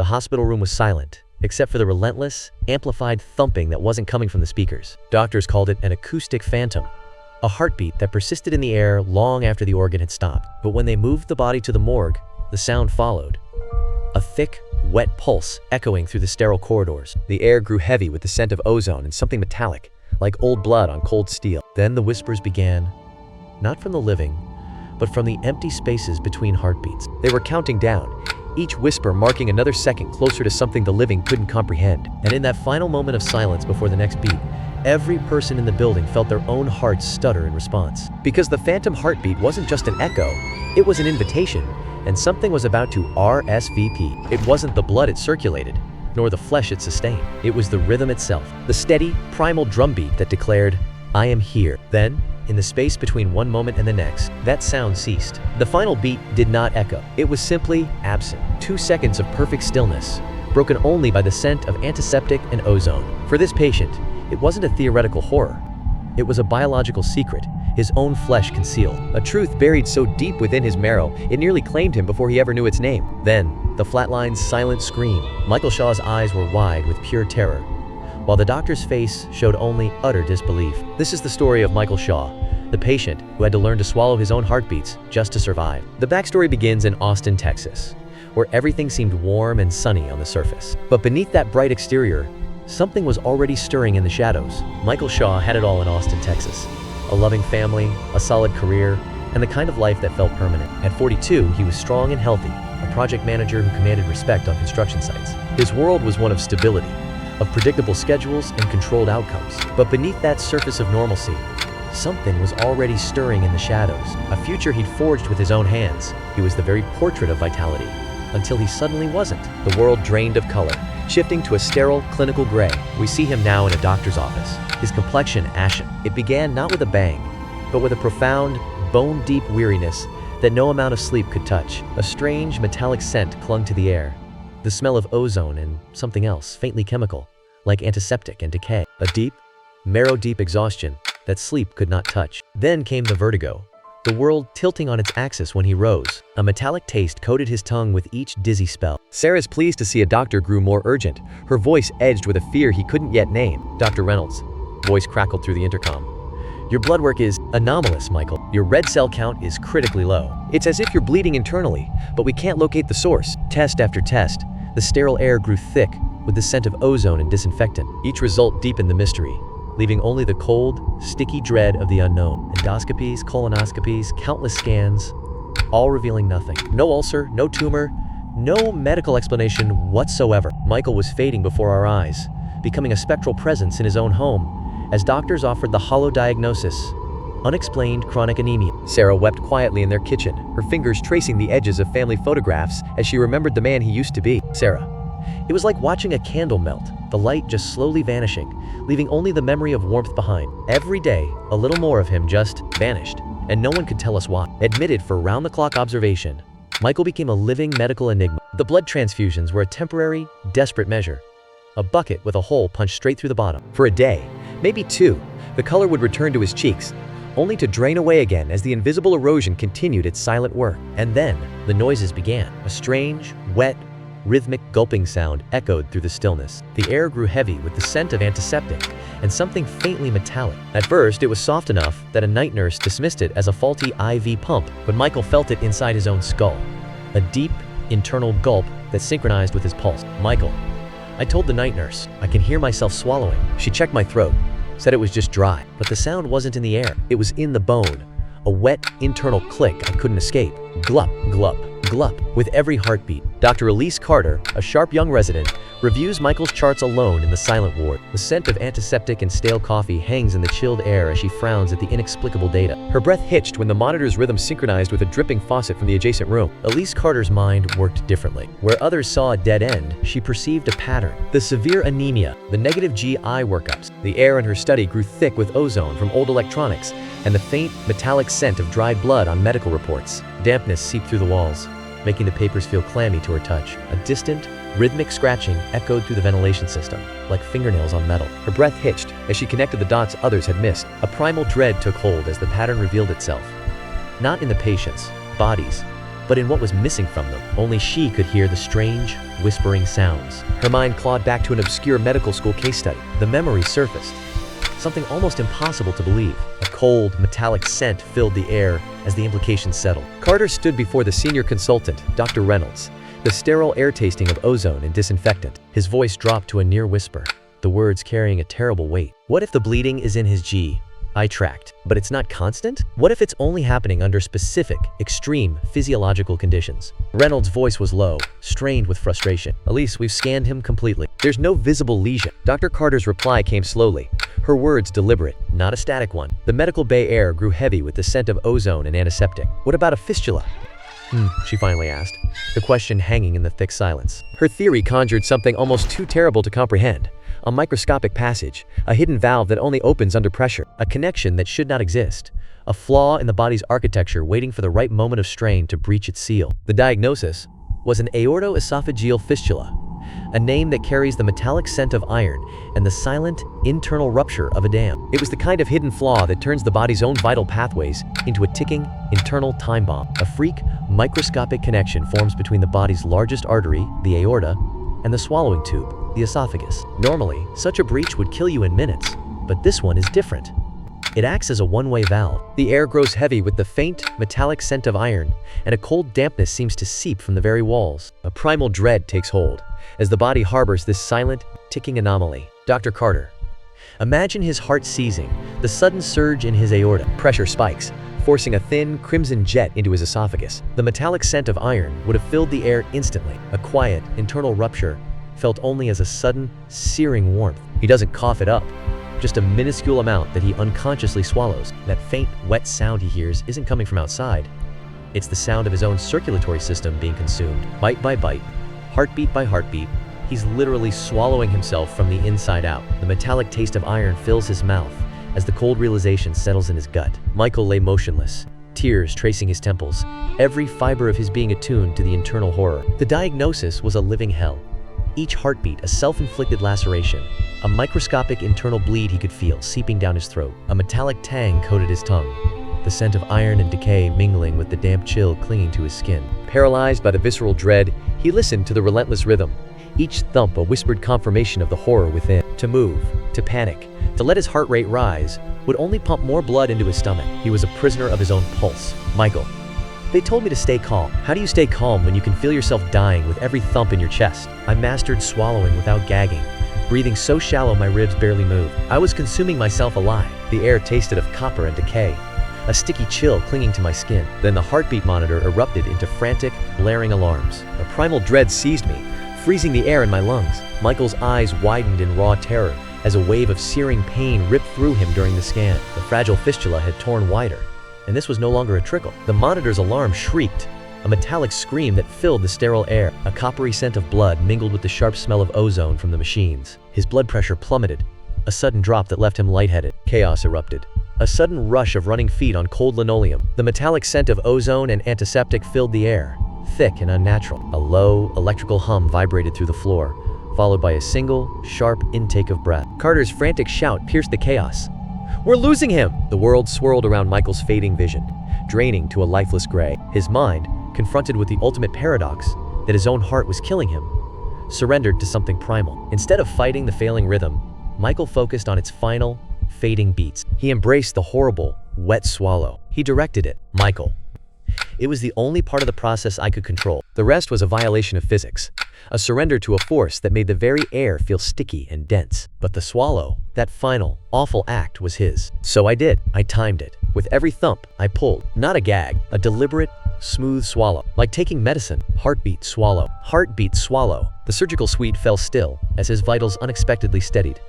hospital room was silent, except for the relentless, amplified thumping that wasn't coming from the speakers. Doctors called it an acoustic phantom, a heartbeat that persisted in the air long after the organ had stopped. But when they moved the body to the morgue, the sound followed. A thick, wet pulse echoing through the sterile corridors. The air grew heavy with the scent of ozone and something metallic, like old blood on cold steel. Then the whispers began, not from the living, but from the empty spaces between heartbeats. They were counting down, each whisper marking another second closer to something the living couldn't comprehend. And in that final moment of silence before the next beat, every person in the building felt their own hearts stutter in response. Because the phantom heartbeat wasn't just an echo, it was an invitation, and something was about to RSVP. It wasn't the blood it circulated, nor the flesh it sustained. It was the rhythm itself, the steady, primal drumbeat that declared, "I am here." Then, in the space between one moment and the next, that sound ceased. The final beat did not echo. It was simply absent. 2 seconds of perfect stillness, broken only by the scent of antiseptic and ozone. For this patient, it wasn't a theoretical horror. It was a biological secret, his own flesh concealed. A truth buried so deep within his marrow, it nearly claimed him before he ever knew its name. Then, the flatline's silent scream. Michael Shaw's eyes were wide with pure terror, while the doctor's face showed only utter disbelief. This is the story of Michael Shaw, the patient who had to learn to swallow his own heartbeats just to survive. The backstory begins in Austin, Texas, where everything seemed warm and sunny on the surface. But beneath that bright exterior, something was already stirring in the shadows. Michael Shaw had it all in Austin, Texas. A loving family, a solid career, and the kind of life that felt permanent. At 42, he was strong and healthy, a project manager who commanded respect on construction sites. His world was one of stability, of predictable schedules and controlled outcomes. But beneath that surface of normalcy, something was already stirring in the shadows. A future he'd forged with his own hands. He was the very portrait of vitality, until he suddenly wasn't. The world drained of color, shifting to a sterile, clinical gray. We see him now in a doctor's office, his complexion ashen. It began not with a bang, but with a profound, bone-deep weariness that no amount of sleep could touch. A strange, metallic scent clung to the air, the smell of ozone and something else, faintly chemical, like antiseptic and decay. A deep, marrow-deep exhaustion that sleep could not touch. Then came the vertigo, the world tilting on its axis when he rose. A metallic taste coated his tongue with each dizzy spell. Sarah's pleas to see a doctor grew more urgent, her voice edged with a fear he couldn't yet name. "Dr. Reynolds," voice crackled through the intercom. "Your blood work is anomalous, Michael. Your red cell count is critically low. It's as if you're bleeding internally, but we can't locate the source." Test after test, the sterile air grew thick with the scent of ozone and disinfectant. Each result deepened the mystery, leaving only the cold, sticky dread of the unknown. Endoscopies, colonoscopies, countless scans, all revealing nothing. No ulcer, no tumor, no medical explanation whatsoever. Michael was fading before our eyes, becoming a spectral presence in his own home, as doctors offered the hollow diagnosis, unexplained chronic anemia. Sarah wept quietly in their kitchen, her fingers tracing the edges of family photographs as she remembered the man he used to be. Sarah. It was like watching a candle melt, the light just slowly vanishing, leaving only the memory of warmth behind. Every day, a little more of him just vanished, and no one could tell us why. Admitted for round-the-clock observation, Michael became a living medical enigma. The blood transfusions were a temporary, desperate measure, a bucket with a hole punched straight through the bottom. For a day, maybe 2, the color would return to his cheeks, only to drain away again as the invisible erosion continued its silent work. And then, the noises began. A strange, wet, rhythmic gulping sound echoed through the stillness. The air grew heavy with the scent of antiseptic and something faintly metallic. At first, it was soft enough that a night nurse dismissed it as a faulty IV pump, but Michael felt it inside his own skull, a deep, internal gulp that synchronized with his pulse. "Michael," I told the night nurse, "I can hear myself swallowing." She checked my throat, said it was just dry, but the sound wasn't in the air. It was in the bone, a wet, internal click I couldn't escape. Glup, glup, glup, with every heartbeat. Dr. Elise Carter, a sharp young resident, reviews Michael's charts alone in the silent ward. The scent of antiseptic and stale coffee hangs in the chilled air as she frowns at the inexplicable data. Her breath hitched when the monitor's rhythm synchronized with a dripping faucet from the adjacent room. Elise Carter's mind worked differently. Where others saw a dead end, she perceived a pattern. The severe anemia, the negative GI workups. The air in her study grew thick with ozone from old electronics and the faint, metallic scent of dried blood on medical reports. Dampness seeped through the walls, making the papers feel clammy to her touch. A distant, rhythmic scratching echoed through the ventilation system, like fingernails on metal. Her breath hitched as she connected the dots others had missed. A primal dread took hold as the pattern revealed itself. Not in the patients' bodies, But in what was missing from them, only she could hear the strange, whispering sounds. Her mind clawed back to an obscure medical school case study. The memory surfaced. Something almost impossible to believe. A cold, metallic scent filled the air as the implications settled. Carter stood before the senior consultant, Dr. Reynolds, the sterile air tasting of ozone and disinfectant. His voice dropped to a near whisper, the words carrying a terrible weight. What if the bleeding is in his GI tract, but it's not constant? What if it's only happening under specific, extreme physiological conditions? Reynolds' voice was low, strained with frustration. Elise, we've scanned him completely. There's no visible lesion. Dr. Carter's reply came slowly, her words deliberate, not a static one. The medical bay air grew heavy with the scent of ozone and antiseptic. What about a fistula? She finally asked, the question hanging in the thick silence. Her theory conjured something almost too terrible to comprehend. A microscopic passage, a hidden valve that only opens under pressure, a connection that should not exist, a flaw in the body's architecture waiting for the right moment of strain to breach its seal. The diagnosis was an aorto-esophageal fistula, a name that carries the metallic scent of iron and the silent, internal rupture of a dam. It was the kind of hidden flaw that turns the body's own vital pathways into a ticking, internal time bomb. A freak, microscopic connection forms between the body's largest artery, the aorta, and the swallowing tube, the esophagus. Normally, such a breach would kill you in minutes, but this one is different. It acts as a one-way valve. The air grows heavy with the faint, metallic scent of iron, and a cold dampness seems to seep from the very walls. A primal dread takes hold, as the body harbors this silent, ticking anomaly. Dr. Carter. Imagine his heart seizing, the sudden surge in his aorta. Pressure spikes, forcing a thin, crimson jet into his esophagus. The metallic scent of iron would have filled the air instantly. A quiet, internal rupture, felt only as a sudden, searing warmth. He doesn't cough it up, just a minuscule amount that he unconsciously swallows. That faint, wet sound he hears isn't coming from outside. It's the sound of his own circulatory system being consumed. Bite by bite, heartbeat by heartbeat, he's literally swallowing himself from the inside out. The metallic taste of iron fills his mouth as the cold realization settles in his gut. Michael lay motionless, tears tracing his temples, every fiber of his being attuned to the internal horror. The diagnosis was a living hell. Each heartbeat a self-inflicted laceration, a microscopic internal bleed he could feel seeping down his throat. A metallic tang coated his tongue, the scent of iron and decay mingling with the damp chill clinging to his skin. Paralyzed by the visceral dread, he listened to the relentless rhythm, each thump a whispered confirmation of the horror within. To move, to panic, to let his heart rate rise, would only pump more blood into his stomach. He was a prisoner of his own pulse. Michael. They told me to stay calm. How do you stay calm when you can feel yourself dying with every thump in your chest? I mastered swallowing without gagging, breathing so shallow my ribs barely moved. I was consuming myself alive. The air tasted of copper and decay, a sticky chill clinging to my skin. Then the heartbeat monitor erupted into frantic, blaring alarms. A primal dread seized me, freezing the air in my lungs. Michael's eyes widened in raw terror as a wave of searing pain ripped through him during the scan. The fragile fistula had torn wider, and this was no longer a trickle. The monitor's alarm shrieked, a metallic scream that filled the sterile air. A coppery scent of blood mingled with the sharp smell of ozone from the machines. His blood pressure plummeted, a sudden drop that left him lightheaded. Chaos erupted, a sudden rush of running feet on cold linoleum. The metallic scent of ozone and antiseptic filled the air, thick and unnatural. A low, electrical hum vibrated through the floor, followed by a single, sharp intake of breath. Carter's frantic shout pierced the chaos. "We're losing him!" The world swirled around Michael's fading vision, draining to a lifeless gray. His mind, confronted with the ultimate paradox that his own heart was killing him, surrendered to something primal. Instead of fighting the failing rhythm, Michael focused on its final, fading beats. He embraced the horrible, wet swallow. He directed it. Michael. It was the only part of the process I could control. The rest was a violation of physics, a surrender to a force that made the very air feel sticky and dense. But the swallow, that final, awful act, was his. So I did. I timed it. With every thump, I pulled. Not a gag, a deliberate, smooth swallow. Like taking medicine. Heartbeat, swallow. Heartbeat, swallow. The surgical suite fell still as his vitals unexpectedly steadied,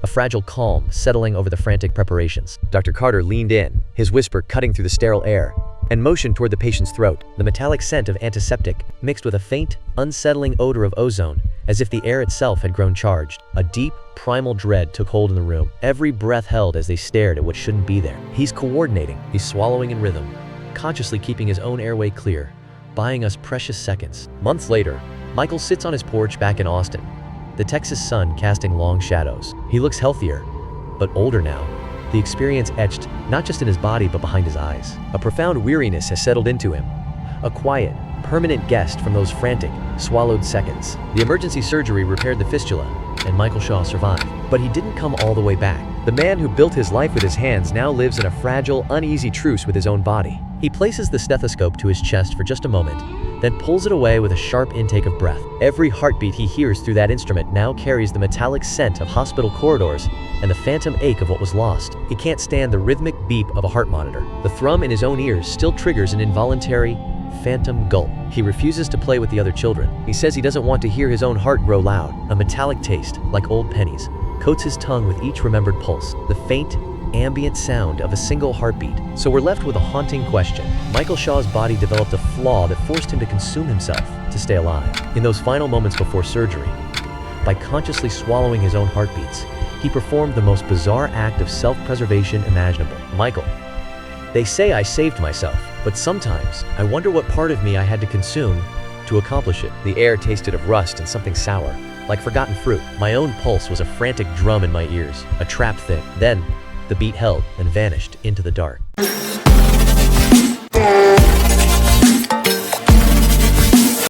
a fragile calm settling over the frantic preparations. Dr. Carter leaned in, his whisper cutting through the sterile air, and motioned toward the patient's throat. The metallic scent of antiseptic mixed with a faint, unsettling odor of ozone, as if the air itself had grown charged. A deep, primal dread took hold in the room. Every breath held as they stared at what shouldn't be there. He's coordinating, he's swallowing in rhythm, consciously keeping his own airway clear, buying us precious seconds. Months later, Michael sits on his porch back in Austin, the Texas sun casting long shadows. He looks healthier, but older now. The experience etched not just in his body but behind his eyes. A profound weariness has settled into him. A quiet, permanent guest from those frantic, swallowed seconds. The emergency surgery repaired the fistula, and Michael Shaw survived. But he didn't come all the way back. The man who built his life with his hands now lives in a fragile, uneasy truce with his own body. He places the stethoscope to his chest for just a moment, then pulls it away with a sharp intake of breath. Every heartbeat he hears through that instrument now carries the metallic scent of hospital corridors and the phantom ache of what was lost. He can't stand the rhythmic beep of a heart monitor. The thrum in his own ears still triggers an involuntary, phantom gulp. He refuses to play with the other children. He says he doesn't want to hear his own heart grow loud. A metallic taste, like old pennies, coats his tongue with each remembered pulse. The faint, ambient sound of a single heartbeat. So we're left with a haunting question. Michael Shaw's body developed a flaw that forced him to consume himself to stay alive. In those final moments before surgery, by consciously swallowing his own heartbeats, he performed the most bizarre act of self-preservation imaginable. Michael, they say I saved myself, but sometimes I wonder what part of me I had to consume to accomplish it. The air tasted of rust and something sour, like forgotten fruit. My own pulse was a frantic drum in my ears, a trapped thing. Then, the beat held and vanished into the dark.